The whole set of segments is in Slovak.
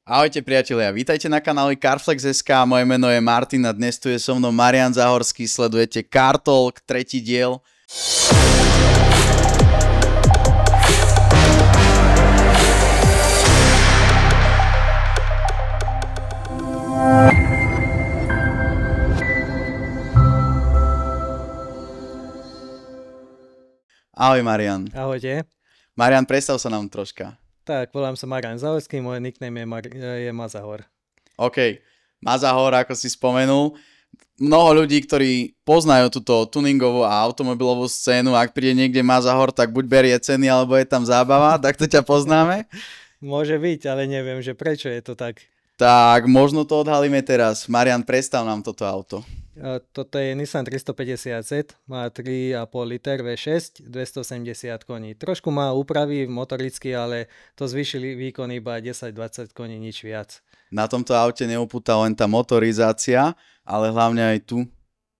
Ahojte priatelia, vítajte na kanáli Carflex.sk, moje meno je Martin a dnes tu je so mnou Marian Zahorský, sledujete Car Talk, 3. diel. Ahoj Marian. Ahojte. Marian, predstav sa nám troška. Tak, volám sa Marian Zahorský, môj nickname je Mazahor. OK, Mazahor, ako si spomenul. Mnoho ľudí, ktorí poznajú túto tuningovú a automobilovú scénu, ak príde niekde Mazahor, tak buď berie ceny, alebo je tam zábava, tak to ťa poznáme. Môže byť, ale neviem, že prečo je to tak. Tak, možno to odhalíme teraz. Marian, predstav nám toto auto. Toto je Nissan 350Z, má 3,5 liter V6, 270 koní. Trošku má úpravy motoricky, ale to zvýšili výkon iba 10-20 koní, nič viac. Na tomto aute neupúta len tá motorizácia, ale hlavne aj tu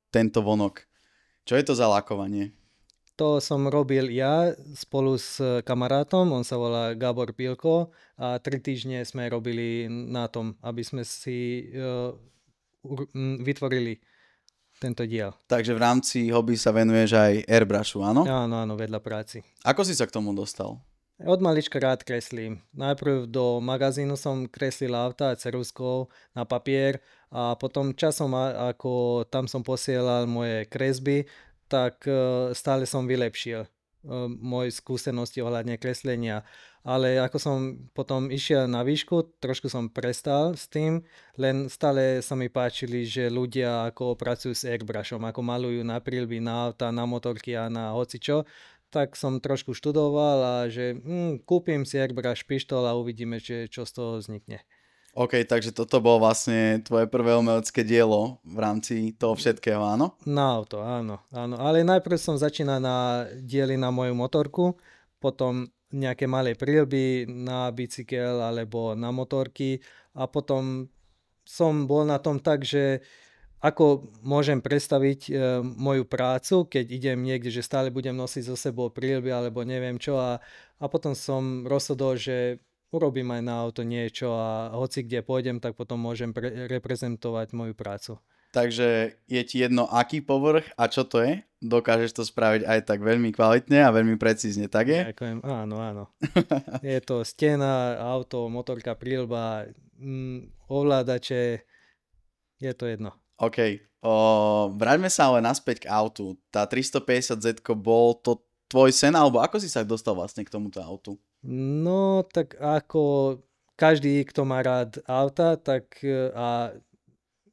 tento vonok. Čo je to za lakovanie? To som robil ja spolu s kamarátom, on sa volá Gábor Pilko a 3 týždne sme robili na tom, aby sme si vytvorili tento diel. Takže v rámci hobby sa venuješ aj airbrushu, áno? Áno, vedľa práci. Ako si sa k tomu dostal? Od malička rád kreslím. Najprv do magazínu som kreslil auta ceruzkou na papier a potom časom, ako tam som posielal moje kresby, tak stále som vylepšil moje skúsenosti ohľadne kreslenia. Ale ako som potom išiel na výšku, trošku som prestal s tým, len stále sa mi páčili, že ľudia ako pracujú s airbrushom, ako malujú na príľby, na auta, na motorky a na hocičo, tak som trošku študoval a že kúpim si airbrush pištol a uvidíme, čo z toho vznikne. OK, takže toto bolo vlastne tvoje prvé umelecké dielo v rámci toho všetkého, áno? Na auto, áno. Ale najprv som začínal na diely na moju motorku, potom nejaké malé príľby na bicykel alebo na motorky a potom som bol na tom tak, že ako môžem predstaviť moju prácu, keď idem niekde, že stále budem nosiť so sebou príľby alebo neviem čo a potom som rozhodol, že urobím aj na auto niečo a hoci kde pôjdem, tak potom môžem reprezentovať moju prácu. Takže je ti jedno, aký povrch a čo to je? Dokážeš to spraviť aj tak veľmi kvalitne a veľmi precízne, tak je? Ďakujem, áno. Je to stena, auto, motorka, príľba, ovládače, je to jedno. OK, vráťme sa ale naspäť k autu. Tá 350Z, bol to tvoj sen, alebo ako si sa dostal vlastne k tomuto autu? No, tak ako každý, kto má rád auta, tak a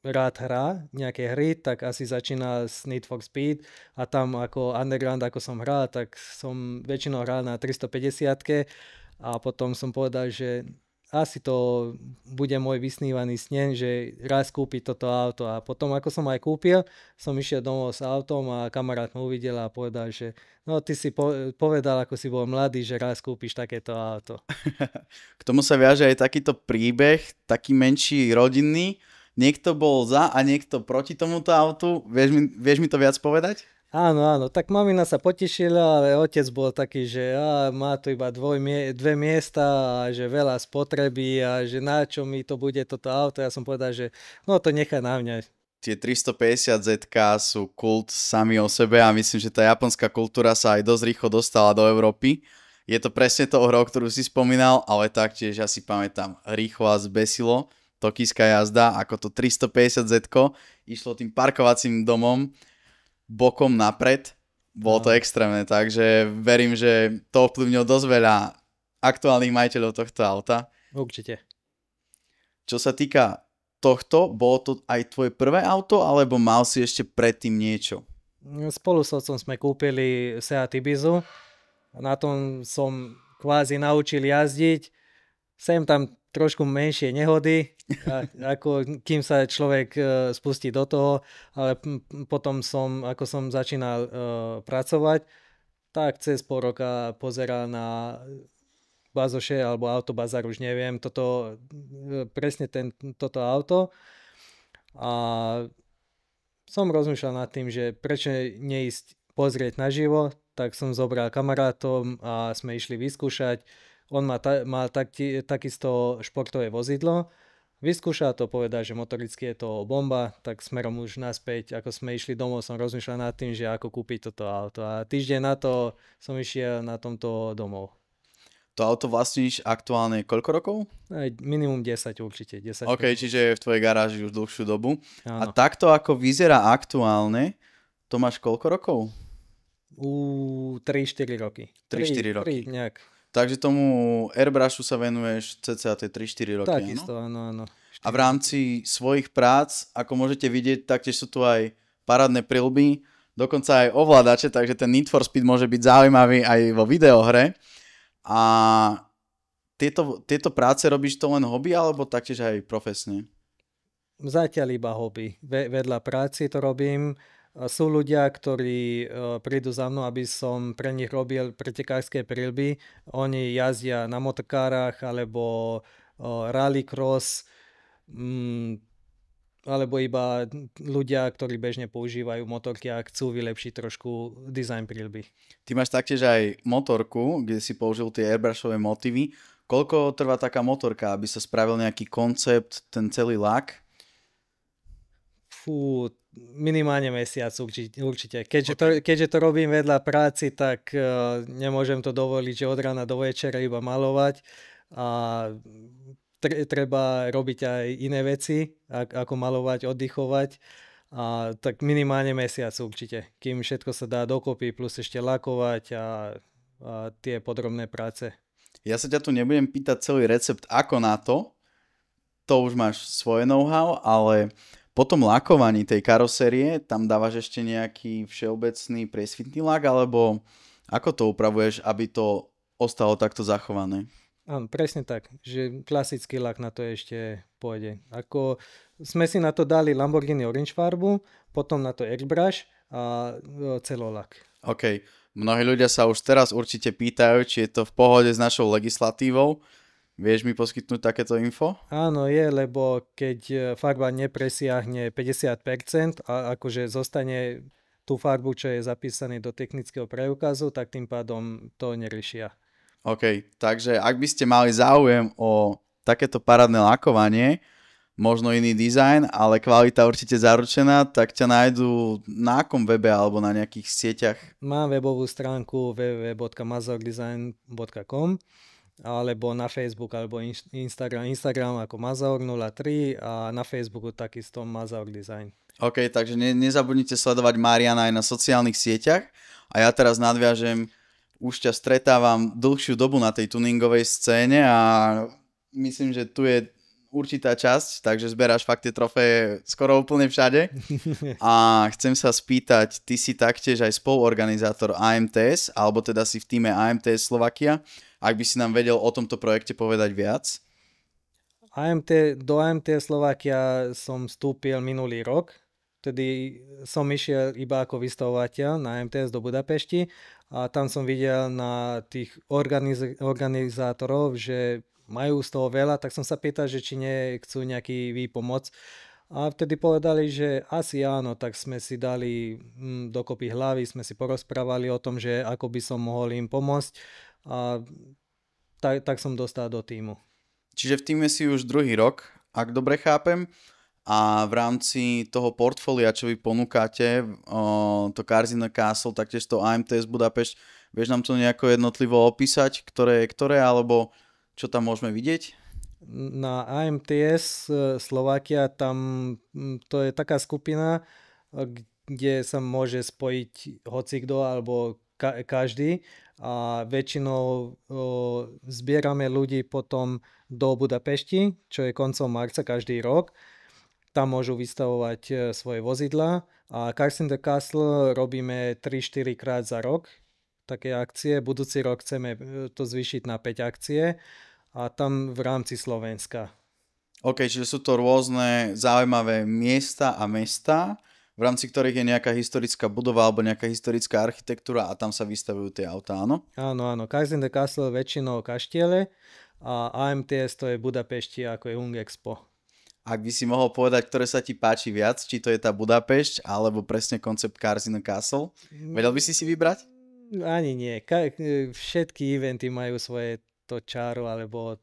rád hrá nejaké hry, tak asi začína s Need for Speed a tam ako underground, ako som hral, tak som väčšinou hral na 350-ke a potom som povedal, že asi to bude môj vysnívaný sen, že raz kúpiť toto auto a potom ako som aj kúpil, som išiel domov s autom a kamarát ma uvidel a povedal, že no ty si povedal, ako si bol mladý, že raz kúpiš takéto auto. K tomu sa viaže aj takýto príbeh, taký menší rodinný. Niekto bol za a niekto proti tomuto autu. Vieš mi to viac povedať? Áno, tak mamina sa potešila, ale otec bol taký, že má tu iba dve miesta a že veľa spotreby a že na čo mi to bude toto auto. Ja som povedal, že no to nechá na mňa. Tie 350Z sú kult sami o sebe a myslím, že tá japonská kultúra sa aj dosť rýchlo dostala do Európy. Je to presne to hrou, ktorú si spomínal, ale taktiež ja si pamätám rýchlo a zbesilo. Tokijská jazda, ako to 350Z išlo tým parkovacím domom bokom napred. Bolo to extrémne, takže verím, že to ovplyvnilo dosť veľa aktuálnych majiteľov tohto auta. Určite. Čo sa týka tohto, bolo to aj tvoje prvé auto, alebo mal si ešte predtým niečo? Spolu s otcom sme kúpili Seat Ibizu. Na tom som kvázi naučil jazdiť. Sem tam trošku menšie nehody, ako kým sa človek spustí do toho, ale potom ako som začínal pracovať, tak cez pol roka pozeral na Bazoše alebo Autobazar, už neviem, presne toto auto a som rozmýšľal nad tým, že prečo neísť pozrieť naživo, tak som zobral kamarátom a sme išli vyskúšať. On má takisto športové vozidlo. Vyskúšal to, povedať, že motoricky je to bomba, tak smerom už naspäť, ako sme išli domov, som rozmýšľal nad tým, že ako kúpiť toto auto. A týždeň na to som išiel na tomto domov. To auto vlastníš aktuálne koľko rokov? Aj minimum 10 určite. 10 OK, čiže je v tvojej garáži už dlhšiu dobu. A Áno. takto, ako vyzerá aktuálne, to máš koľko rokov? 3-4 roky. 3-4 roky. 3 nejak. Takže tomu airbrushu sa venuješ cca tie 3-4 roky, Takisto, áno. A v rámci svojich prác, ako môžete vidieť, taktiež sú tu aj parádne prilby, dokonca aj ovládače, takže ten Need for Speed môže byť zaujímavý aj vo videohre. A tieto práce robíš to len hobby, alebo taktiež aj profesne? Zatiaľ iba hobby. Vedľa práci to robím. Sú ľudia, ktorí prídu za mnou, aby som pre nich robil pretekárske prilby. Oni jazdia na motokárach alebo rallycross, alebo iba ľudia, ktorí bežne používajú motorky a chcú vylepšiť trošku dizajn prilby. Ty máš taktiež aj motorku, kde si použil tie airbrushové motívy. Koľko trvá taká motorka, aby sa spravil nejaký koncept, ten celý lak? Minimálne mesiac určite. Keďže to robím vedľa práci, tak nemôžem to dovoliť, že od rána do večera iba malovať a treba robiť aj iné veci, ako malovať, oddychovať. A tak minimálne mesiac určite, kým všetko sa dá dokopy, plus ešte lakovať a tie podrobné práce. Ja sa ťa tu nebudem pýtať celý recept ako na to už máš svoje know-how, ale po tom lakovaní tej karosérie tam dávaš ešte nejaký všeobecný priesvitný lak, alebo ako to upravuješ, aby to ostalo takto zachované? Áno, presne tak, že klasický lak na to ešte pôjde. Ako sme si na to dali Lamborghini Orange farbu, potom na to airbrush a celolak. OK, mnohí ľudia sa už teraz určite pýtajú, či je to v pohode s našou legislatívou. Vieš mi poskytnúť takéto info? Áno, je, lebo keď farba nepresiahne 50% a akože zostane tú farbu, čo je zapísané do technického preukazu, tak tým pádom to neriešia. OK, takže ak by ste mali záujem o takéto parádne lakovanie, možno iný dizajn, ale kvalita určite zaručená, tak ťa nájdu na akom webe alebo na nejakých sieťach? Mám webovú stránku www.mazordesign.com alebo na Facebook alebo Instagram ako Mazaur03 a na Facebooku takisto Mazaur Design. OK, takže nezabudnite sledovať Mariana aj na sociálnych sieťach a ja teraz nadviažem, už ťa stretávam dlhšiu dobu na tej tuningovej scéne a myslím, že tu je určitá časť, takže zberáš fakt tie trofeje skoro úplne všade. A chcem sa spýtať, ty si taktiež aj spoluorganizátor AMTS, alebo teda si v týme AMTS Slovakia. Ak by si nám vedel o tomto projekte povedať viac? Do AMTS Slovakia som vstúpil minulý rok. Vtedy som išiel iba ako vystavovateľ na AMTS do Budapešti a tam som videl na tých organizátorov, že majú z toho veľa, tak som sa pýtal, že či nechcú nejaký výpomoc. A vtedy povedali, že asi áno, tak sme si dali dokopy hlavy, sme si porozprávali o tom, že ako by som mohol im pomôcť a tak som dostal do týmu. Čiže v týme si už druhý rok, ak dobre chápem, a v rámci toho portfólia, čo vy ponúkate, to Cars in the Castle, taktiež to AMTS Budapešť, vieš nám to nejako jednotlivo opísať, ktoré, alebo čo tam môžeme vidieť? Na AMTS Slovakia, tam to je taká skupina, kde sa môže spojiť hocikdo alebo každý a väčšinou zbierame ľudí potom do Budapešti, čo je koncom marca každý rok. Tam môžu vystavovať svoje vozidla a Cars in the Castle robíme 3-4 krát za rok také akcie. Budúci rok chceme to zvýšiť na 5 akcie a tam v rámci Slovenska. OK, čiže sú to rôzne zaujímavé miesta a mestá, v rámci ktorých je nejaká historická budova alebo nejaká historická architektúra a tam sa vystavujú tie autá, áno? Áno. Cars in the Castle väčšinou kaštiele a AMTS to je Budapešti ako je Ungexpo. Ak by si mohol povedať, ktoré sa ti páči viac, či to je tá Budapešť, alebo presne koncept Cars in the Castle, vedel by si vybrať? Ani nie. Všetky eventy majú svoje to čaro alebo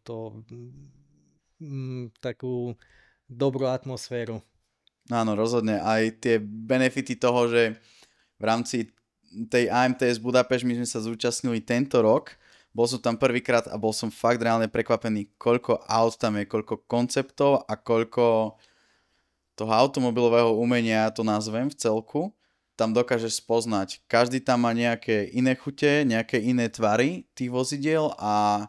takú dobrú atmosféru. Áno, rozhodne. Aj tie benefity toho, že v rámci tej AMTS Budapešť my sme sa zúčastnili tento rok. Bol som tam prvýkrát a bol som fakt reálne prekvapený, koľko aut tam je, koľko konceptov a koľko toho automobilového umenia, to nazvem v celku, tam dokážeš spoznať. Každý tam má nejaké iné chute, nejaké iné tvary tých vozidiel a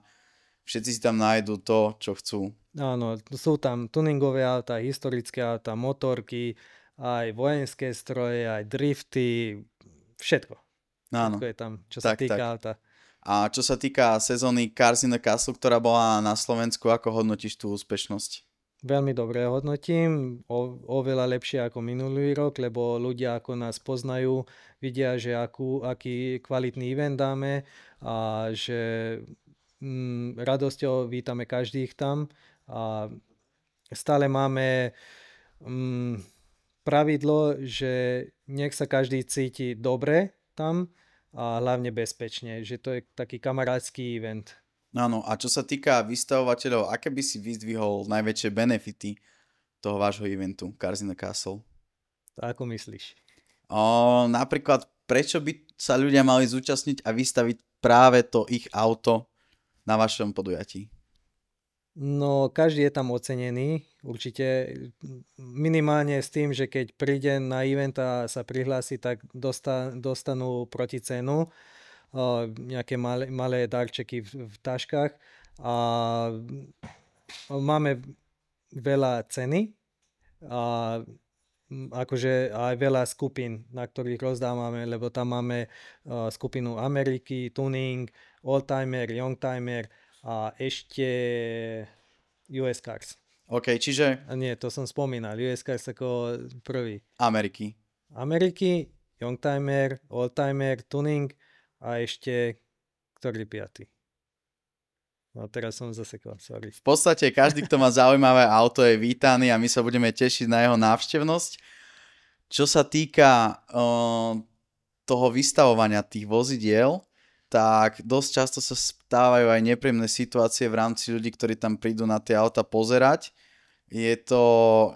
všetci si tam nájdú to, čo chcú. Áno, sú tam tuningové auta, historické auta, motorky, aj vojenské stroje, aj drifty, všetko. Áno. Všetko je tam, čo sa týka auta. A čo sa týka sezóny Cars in the Castle, ktorá bola na Slovensku, ako hodnotíš tú úspešnosť? Veľmi dobre hodnotím, oveľa lepšie ako minulý rok, lebo ľudia ako nás poznajú, vidia, že aký kvalitný event dáme a že radosťou vítame každých tam a stále máme pravidlo, že nech sa každý cíti dobre tam a hlavne bezpečne, že to je taký kamarátsky event. Áno, a čo sa týka vystavovateľov, aké by si vyzdvihol najväčšie benefity toho vášho eventu Cars in the Castle? Ako myslíš? Napríklad, prečo by sa ľudia mali zúčastniť a vystaviť práve to ich auto na vašom podujatí? No, každý je tam ocenený, určite minimálne s tým, že keď príde na event a sa prihlási, tak dostanú proticenu, nejaké malé darčeky v taškách a máme veľa ceny a akože aj veľa skupín, na ktorých rozdávame, lebo tam máme skupinu Ameriky, Tuning, Oldtimer, Youngtimer a ešte US Cars. OK, čiže... Nie, to som spomínal, US Cars ako prvý. Ameriky, Youngtimer, Oldtimer, Tuning a ešte ktorý piaty. No teraz som zasekol, sorry. V podstate každý, kto má zaujímavé auto, je vítaný a my sa budeme tešiť na jeho návštevnosť. Čo sa týka toho vystavovania tých vozidiel, tak dosť často sa stávajú aj nepríjemné situácie v rámci ľudí, ktorí tam prídu na tie auta pozerať. Je to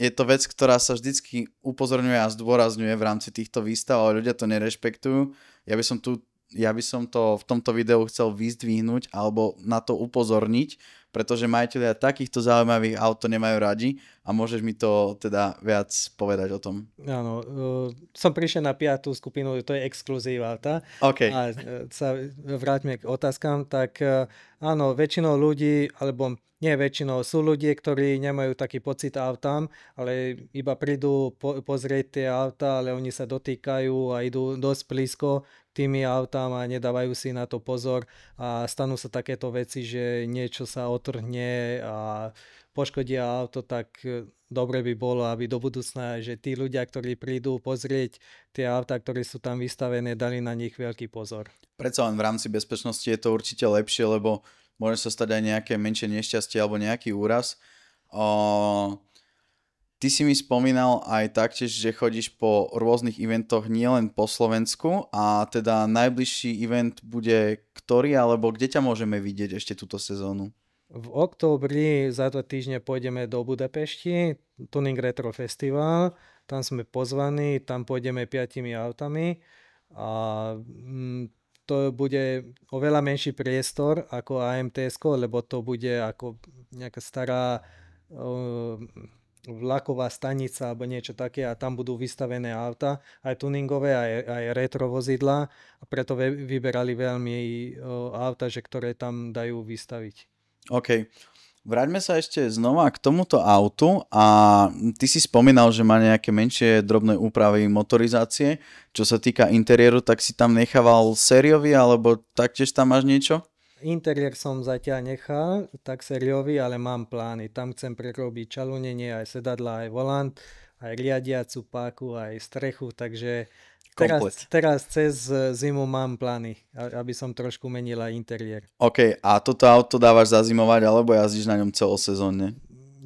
vec, ktorá sa vždycky upozorňuje a zdôrazňuje v rámci týchto výstav, ale ľudia to nerešpektujú. Ja by som to v tomto videu chcel vyzdvihnúť alebo na to upozorniť, pretože majiteľia takýchto zaujímavých aut to nemajú radi a môžeš mi to teda viac povedať o tom. Áno, som prišiel na 5. skupinu, to je exkluzív auta. Okay. A sa vráťme k otázkam, tak áno, väčšinou ľudí, alebo nie väčšinou, sú ľudia, ktorí nemajú taký pocit autám, ale iba prídu pozrieť tie auta, ale oni sa dotýkajú a idú dosť blízko tými autám a nedávajú si na to pozor a stanú sa takéto veci, že niečo sa otrhne a poškodia auto, tak dobre by bolo, aby do budúcna, že tí ľudia, ktorí prídu pozrieť tie autá, ktoré sú tam vystavené, dali na nich veľký pozor. Predsa len v rámci bezpečnosti je to určite lepšie, lebo môže sa stať aj nejaké menšie nešťastie alebo nejaký úraz. Ty si mi spomínal aj taktiež, že chodíš po rôznych eventoch nielen po Slovensku a teda najbližší event bude ktorý, alebo kde ťa môžeme vidieť ešte túto sezónu? V októbri za 2 týždne pôjdeme do Budapešti, Tuning Retro Festival, tam sme pozvaní, tam pôjdeme 5 autami a to bude oveľa menší priestor ako AMTS-ko, lebo to bude ako nejaká stará vlaková stanica alebo niečo také a tam budú vystavené auta, aj tuningové, aj retro vozidla a preto vyberali veľmi auta, že ktoré tam dajú vystaviť. OK. Vráťme sa ešte znova k tomuto autu a ty si spomínal, že má nejaké menšie drobné úpravy motorizácie. Čo sa týka interiéru, tak si tam nechával sériový alebo taktiež tam máš niečo? Interiér som zatiaľ nechal tak sériový, ale mám plány. Tam chcem prerobiť čalúnenie, aj sedadla, aj volant, aj riadiacu páku, aj strechu, takže teraz cez zimu mám plány, aby som trošku menila interiér. OK, a toto auto dávaš zazimovať, alebo jazdíš na ňom celosezónne?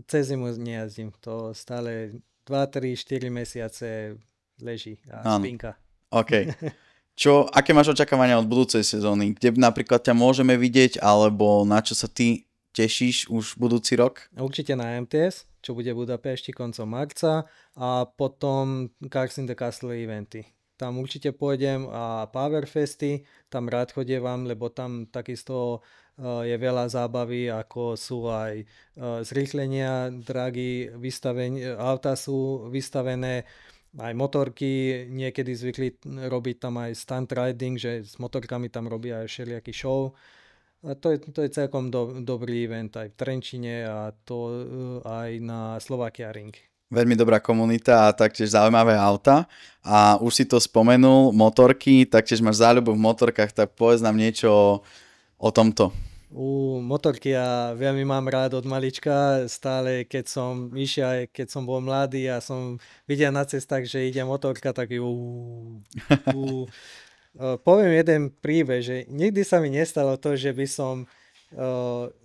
Cez zimu nejazdím, to stále 2, 3, 4 mesiace leží a spinka. OK. Aké máš očakávania od budúcej sezóny? Kde napríklad ťa môžeme vidieť, alebo na čo sa ty tešíš už budúci rok? Určite na MTS, čo bude v Budapešti koncom marca a potom Cars in the Castle eventy. Tam určite pôjdem a Powerfesty, tam rád chodievam, lebo tam takisto je veľa zábavy, ako sú aj zrýchlenia, dragy, auta sú vystavené, aj motorky, niekedy zvykli robiť tam aj stunt riding, že s motorkami tam robia aj všelijaký show. A to je celkom dobrý event aj v Trenčine a to aj na Slovakia Ring. Veľmi dobrá komunita a taktiež zaujímavé auta. A už si to spomenul, motorky, taktiež máš záľubu v motorkách, tak povedz nám niečo o tomto. Motorky ja veľmi mám rád od malička, stále keď som išiel, keď som bol mladý a som videl na cestách, že ide motorka, tak poviem jeden príbeh, že nikdy sa mi nestalo to, že by som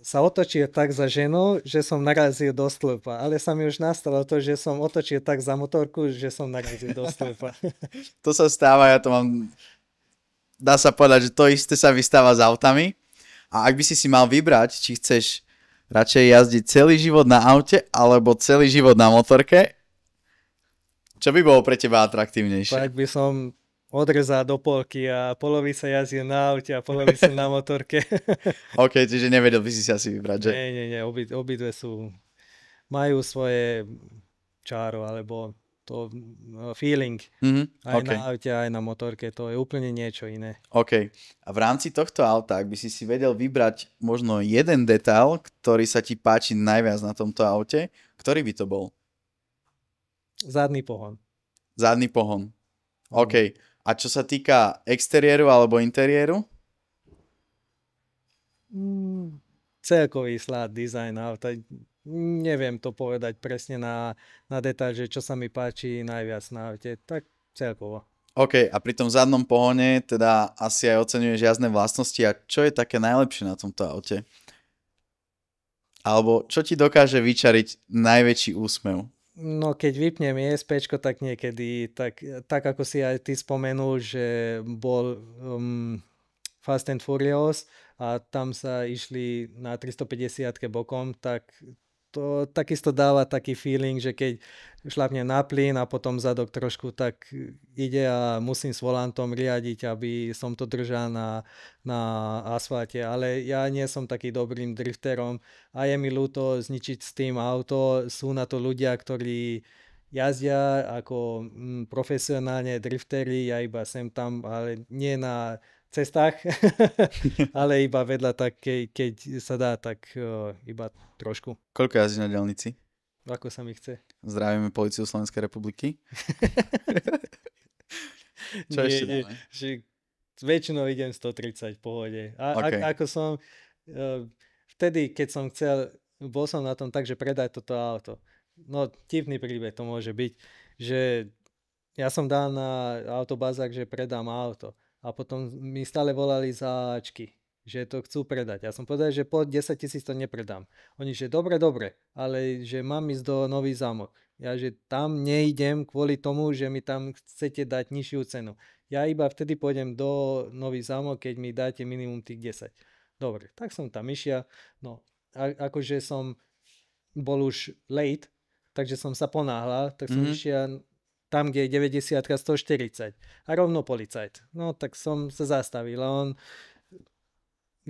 sa otočil tak za ženou, že som narazil do stĺpa, ale sa mi už nastalo to, že som otočil tak za motorku, že som narazil do stĺpa. To sa stáva, ja to mám, dá sa povedať, že to isté sa vystáva s autami. A ak by si mal vybrať, či chceš radšej jazdiť celý život na aute, alebo celý život na motorke, čo by bolo pre teba atraktívnejšie? Tak by som odrezal do polky a polovica jazdil na aute a polovica na motorke. OK, čiže nevedel by si asi vybrať, že? Nie, obidve majú svoje čáro, alebo to feeling. Aj okay. Na aute, aj na motorke, to je úplne niečo iné. OK. A v rámci tohto auta, ak by si vedel vybrať možno jeden detail, ktorý sa ti páči najviac na tomto aute, ktorý by to bol? Zadný pohon. Zadný pohon. OK. A čo sa týka exteriéru alebo interiéru? Celkový slad, dizajn auta. Neviem to povedať presne na detail, že čo sa mi páči najviac na aute. Tak celkovo. OK, a pri tom zadnom pohone teda asi aj oceňuješ jazdné vlastnosti. A čo je také najlepšie na tomto aute? Alebo čo ti dokáže vyčariť najväčší úsmev? No keď vypnem ESPčko, tak niekedy, tak ako si aj ty spomenul, že bol Fast and Furious a tam sa išli na 350 bokom, tak to takisto dáva taký feeling, že keď šlapne na plyn a potom zadok trošku tak ide a musím s volantom riadiť, aby som to držal na asfalte. Ale ja nie som taký dobrým drifterom a je mi ľúto zničiť s tým auto. Sú na to ľudia, ktorí jazdia ako profesionálne drifteri, ja iba sem tam, ale nie na cestách, ale iba vedľa, tak keď sa dá, tak iba trošku. Koľko jazdíš na diaľnici? Ako sa mi chce. Zdravíme políciu Slovenskej republiky. Čo ešte dáme? Väčšinou idem 130 v pohode. Okay. Ako som vtedy, keď som chcel, bol som na tom tak, že predať toto auto. No, tipný príbeh to môže byť, že ja som dal na autobazák, že predám auto. A potom mi stále volali za Ačky, že to chcú predať. Ja som povedal, že po 10 000 to nepredám. Oni, že dobre, ale že mám ísť do Nový Zámok. Ja, že tam neidem kvôli tomu, že mi tam chcete dať nižšiu cenu. Ja iba vtedy pôjdem do Nový Zámok, keď mi dáte minimum tých 10. Dobre, tak som tam išiel. No, akože som bol už late, takže som sa ponáhľal, tak som išiel tam, kde je 90 140 a rovno policajt. No tak som sa zastavil a on,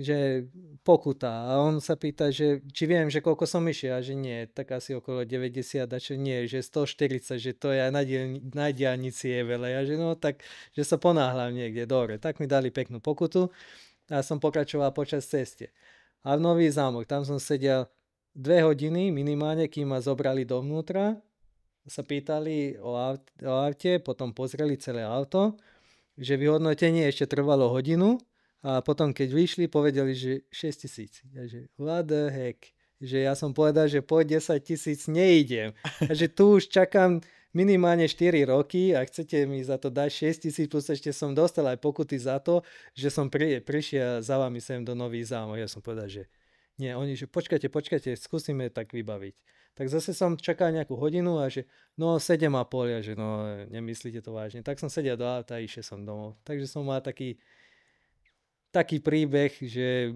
že pokuta a on sa pýta, že či viem, že koľko som išiel a že nie, tak asi okolo 90 a čo nie, že 140, že to je na diaľnici je veľa. Ja že no tak, že sa ponáhľam niekde, dobre. Tak mi dali peknú pokutu a som pokračoval počas ceste. A v Nový Zámok, tam som sedel 2 hodiny minimálne, kým ma zobrali dovnútra, sa pýtali o aute, potom pozreli celé auto, že vyhodnotenie ešte trvalo hodinu a potom keď vyšli, povedali, že 6 000. Ja že what the heck? Že ja som povedal, že po 10 000 neidem. A že tu už čakám minimálne 4 roky a chcete mi za to dať 6 000, plus ešte som dostal aj pokuty za to, že som prišiel za vami sem do Nový Zámok. Ja som povedal, že nie, oni, že počkajte, skúsime tak vybaviť. Tak zase som čakal nejakú hodinu a že no 7,5, a že no nemyslíte to vážne. Tak som sedel do auta a išiel som domov. Takže som mal taký príbeh, že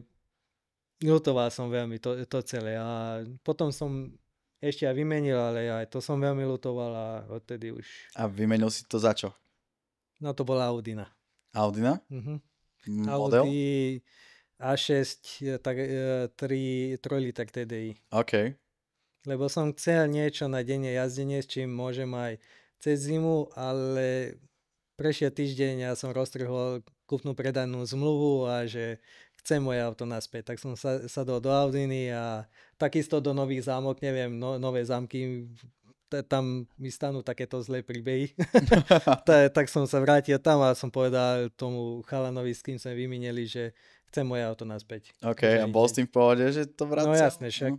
ľutoval som veľmi to celé. A potom som ešte aj vymenil, ale aj to som veľmi ľutoval a odtedy už... A vymenil si to za čo? No to bola Audina. Audina? Model? Audi A6, tak 3 liter TDI. OK. Lebo som chcel niečo na denne jazdenie, s čím môžem aj cez zimu, ale prešiel týždeň a som roztrhol kúpnu predajnú zmluvu a že chcem moje auto naspäť. Tak som sadol do Audiny a takisto do Nových Zámok, neviem, nové zámky, tam mi stanú takéto zlé príbehy. Tak som sa vrátil tam a som povedal tomu chalanovi, s kým sme vymenili, že chcem moje auto naspäť. OK, a bol s tým v pohode, že to vracal? No jasne, však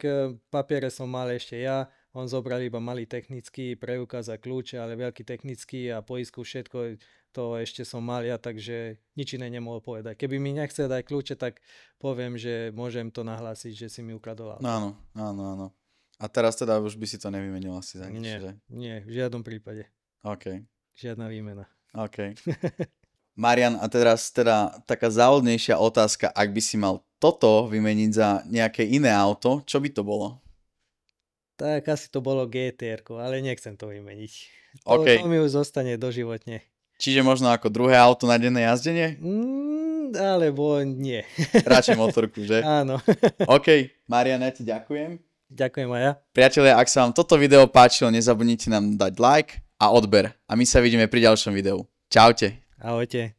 papiere som mal ešte ja, on zobral iba malý technický, preukaz a kľúče, ale veľký technický a poistku všetko, to ešte som mal ja, takže nič iné nemohol povedať. Keby mi nechcel dať kľúče, tak poviem, že môžem to nahlásiť, že si mi ukradol auto. Áno. A teraz teda už by si to nevymenil asi za nič, že? Nie, v žiadnom prípade. OK. Žiadna výmena. OK. Marian, a teraz teda taká závodnejšia otázka, ak by si mal toto vymeniť za nejaké iné auto, čo by to bolo? Tak asi to bolo GTR, ale nechcem to vymeniť. Okay. To mi už zostane doživotne. Čiže možno ako druhé auto na denné jazdenie? Alebo nie. Radšej motorku, že? Áno. OK, Marian, ja ti ďakujem. Ďakujem aj ja. Priatelia, ak sa vám toto video páčilo, nezabudnite nám dať like a odber. A my sa vidíme pri ďalšom videu. Čaute. Ahojte.